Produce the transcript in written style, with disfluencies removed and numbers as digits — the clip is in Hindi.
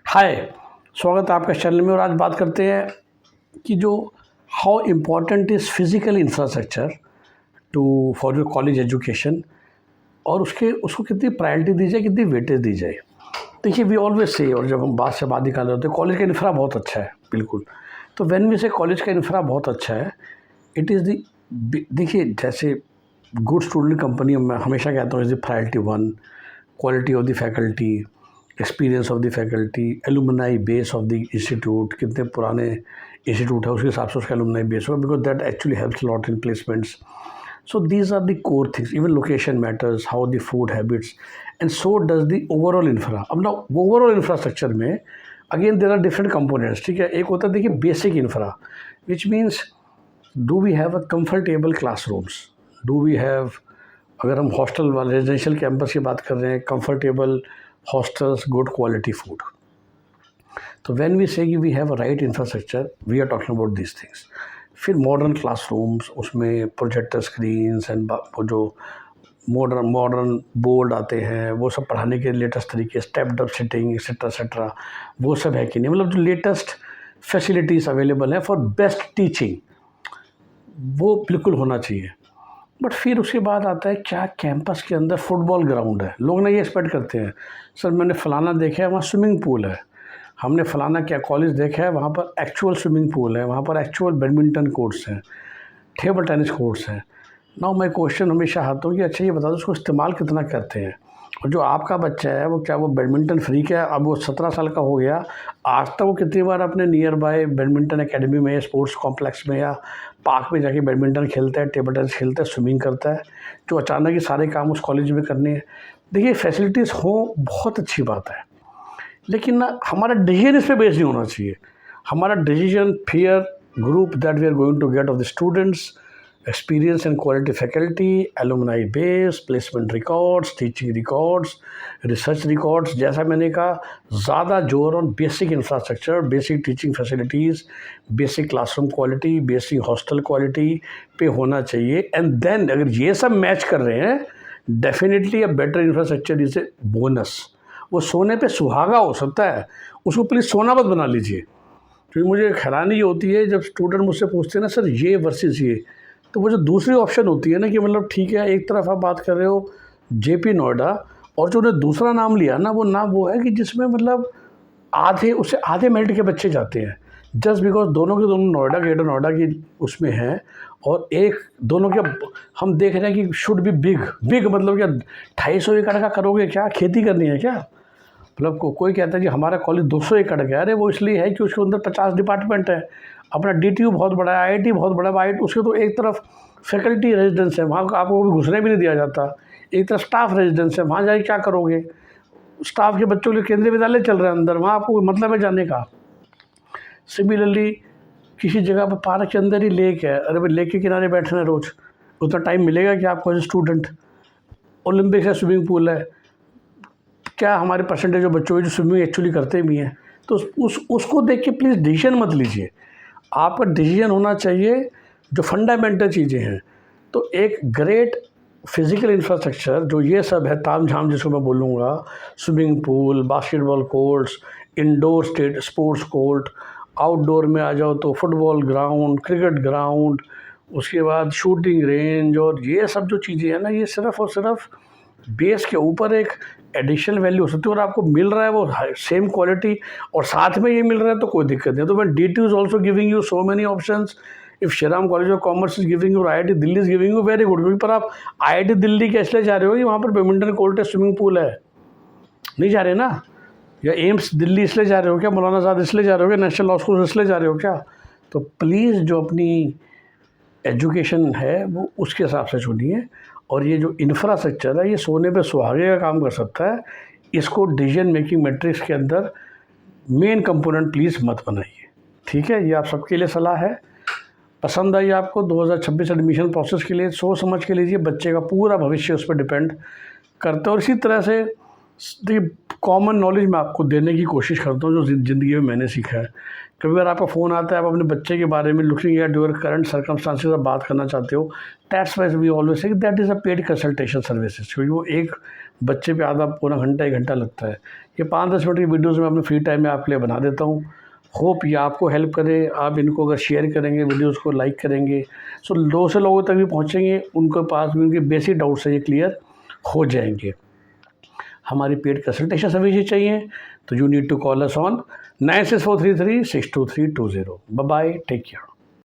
हाय, स्वागत है आपका चैनल में। और आज बात करते हैं कि जो how important is physical infrastructure to for your college education, और उसको कितनी प्रायोरिटी दी जाए, कितनी वेटेज दी जाए। देखिए, वी ऑलवेज से, और जब हम बात से बात निकाल रहे होते हैं, कॉलेज का इंफ्रा बहुत अच्छा है, बिल्कुल। तो व्हेन वी से कॉलेज का इंफ्रा बहुत अच्छा है, इट इज़ दी, देखिए जैसे गुड स्टूडेंट कंपनी मैं हमेशा कहता हूँ is the priority one, quality of the faculty, experience of the faculty, alumni base of the institute, कितने पुराने इंस्टीट्यूट है उसके हिसाब से उसका एलुमनाई बेस होगा, because that actually helps lot in placements. So these are the core things. Even location matters, how the food habits, and so does the overall infra. अब ना overall infrastructure में again there are different components. ठीक है, एक होता है देखिए basic infra, which means do we have a comfortable classrooms, do we have, अगर हम हॉस्टल वाले रेजिडेंशियल कैंपस की बात कर रहे हैं, comfortable hostels, good quality food. तो when we say we have a right infrastructure, we are talking about this things. फिर मॉडर्न क्लासरूम्स, उसमें प्रोजेक्टर स्क्रीन्स एंड वो जो मॉडर्न बोर्ड आते हैं, वो सब पढ़ाने के लेटेस्ट तरीके, stepped up sitting etcetera etcetera, वो सब है कि नहीं. मतलब जो लेटेस्ट फैसिलिटीज़ अवेलेबल हैं फॉर बेस्ट टीचिंग, वो बिल्कुल होना चाहिए. बट फिर उसके बाद आता है क्या कैंपस के अंदर फुटबॉल ग्राउंड है. लोग ना ये एक्सपेक्ट करते हैं, सर मैंने फ़लाना देखा है वहाँ स्विमिंग पूल है, हमने फ़लाना क्या कॉलेज देखा है वहाँ पर एक्चुअल स्विमिंग पूल है, वहाँ पर एक्चुअल बैडमिंटन कोर्ट्स हैं, टेबल टेनिस कोर्ट्स हैं. नाउ मैं क्वेश्चन हमेशा आता हूँ कि अच्छा ये बता दो उसको इस्तेमाल कितना करते हैं. और जो आपका बच्चा है वो क्या वो बैडमिंटन फ्रीक है, अब वो 17 साल का हो गया, आज तक वो कितनी बार अपने नियर बाय बैडमिंटन एकेडमी में, स्पोर्ट्स कॉम्प्लेक्स में या पार्क में जाके बैडमिंटन खेलता है, टेबल टेनिस खेलता है, स्विमिंग करता है, जो अचानक ही सारे काम उस कॉलेज में करने हैं. देखिए फैसिलिटीज़ हो बहुत अच्छी बात है, लेकिन ना हमारा डिसीजन इस पर बेस नहीं होना चाहिए. हमारा decision fair group that we are going to get off the students, experience and quality faculty, alumni base, placement records, teaching records, research records. जैसा मैंने कहा, ज़्यादा जोर on basic infrastructure, basic teaching facilities, basic classroom quality, basic hostel quality पे होना चाहिए. एंड देन अगर ये सब मैच कर रहे हैं, definitely a better infrastructure is a bonus. वो सोने पे सुहागा हो सकता है, उसको प्लीज़ सोना मत बना लीजिए. क्योंकि मुझे हैरानी ये होती है जब स्टूडेंट मुझसे पूछते हैं ना सर ये वर्सेस ये, तो वो जो दूसरी ऑप्शन होती है ना कि मतलब ठीक है एक तरफ आप बात कर रहे हो जेपी नोएडा, और जो उन्हें दूसरा नाम लिया ना, वो नाम वो है कि जिसमें मतलब आधे उससे आधे मेरिट के बच्चे जाते हैं, जस्ट बिकॉज दोनों के दोनों नोएडा, ग्रेटर नोएडा की उसमें हैं. और एक दोनों के हम देख रहे हैं कि शुड बी बिग बिग, मतलब क्या 250 एकड़ का करोगे, क्या खेती करनी है क्या. मतलब कोई कहता है कि हमारा कॉलेज 200 एकड़ का है, अरे वो इसलिए है कि उसके अंदर 50 डिपार्टमेंट है, अपना डीटीयू बहुत बड़ा है, आईआईटी बहुत बड़ा है. उसके तो एक तरफ फैकल्टी रेजिडेंस है, वहाँ आपको भी घुसने भी नहीं दिया जाता. एक तरफ स्टाफ रेजिडेंस है, वहाँ जाके क्या करोगे. स्टाफ के बच्चों के लिए केंद्रीय विद्यालय चल रहा है अंदर, वहाँ आपको मतलब है जाने का. सिमिलरली किसी जगह पर पार्क के अंदर ही लेक है, अरे भाई लेक के किनारे बैठना है रोज़, उतना टाइम मिलेगा कि आपको एज स्टूडेंट. ओलंपिक्स है, स्विमिंग पूल है, क्या हमारे परसेंटेज ऑफ बच्चों जो स्विमिंग एक्चुअली करते भी हैं. तो उसको देख के प्लीज़ डिसीजन मत लीजिए. आपका डिसीजन होना चाहिए जो फंडामेंटल चीज़ें हैं. तो एक ग्रेट फिज़िकल इंफ्रास्ट्रक्चर जो ये सब है ताम झाम जिसको मैं बोलूँगा, swimming pool, basketball courts, indoor state sports court, outdoor में आ जाओ तो फुटबॉल ग्राउंड, क्रिकेट ग्राउंड, उसके बाद शूटिंग रेंज, और ये सब जो चीज़ें हैं ना, ये सिर्फ़ और सिर्फ बेस के ऊपर एक एडिशनल वैल्यू हो सकती है. और आपको मिल रहा है वो सेम क्वालिटी और साथ में ये मिल रहा है तो कोई दिक्कत नहीं. तो when DTU is also giving you so many options, if Shriram college of commerce is giving you, IIT Delhi is giving you, very good. क्योंकि पर आप IIT दिल्ली के इसलिए जा रहे हो कि वहाँ पर बैडमिंटन कोर्ट है, स्विमिंग पूल है, नहीं जा रहे ना. या एम्स दिल्ली इसलिए जा रहे हो क्या, मौलाना आज़ाद इसलिए जा रहे हो क्या, नेशनल लॉ स्कूल इसलिए जा रहे हो क्या. तो प्लीज़ जो अपनी एजुकेशन है वो उसके हिसाब से चुनिए. और ये जो इंफ्रास्ट्रक्चर है ये सोने पे सुहागे का काम कर सकता है. इसको डिसीजन मेकिंग मैट्रिक्स के अंदर मेन कंपोनेंट प्लीज़ मत बनाइए. ठीक है, ये आप सबके लिए सलाह है. पसंद आई आपको 2026 एडमिशन प्रोसेस के लिए, सोच समझ के लीजिए. बच्चे का पूरा भविष्य उस पर डिपेंड करता है. और इसी तरह से देखिए, कॉमन नॉलेज मैं आपको देने की कोशिश करता हूँ जो ज़िंदगी में मैंने सीखा है। कभी अगर आपका फ़ोन आता है, आप अपने बच्चे के बारे में looking at your current circumstances आप बात करना चाहते हो, that's why we always say that is a paid consultation services, क्योंकि वो एक बच्चे पे आधा पौना घंटा 1 घंटा लगता है। ये 5-10 मिनट की वीडियोज़ मैं अपने फ्री टाइम में आपके लिए बना देता हूँ। होप ये आपको हेल्प करे। आप इनको अगर शेयर करेंगे, वीडियोज़ को लाइक करेंगे, सो 2 से लोगों तक भी पहुँचेंगे, उनके पास भी उनके बेसिक डाउट्स है ये क्लियर हो जाएंगे। हमारी पेड कंसल्टेशन सर्विस चाहिए तो you need to call us on 9643362320। Bye bye, take care.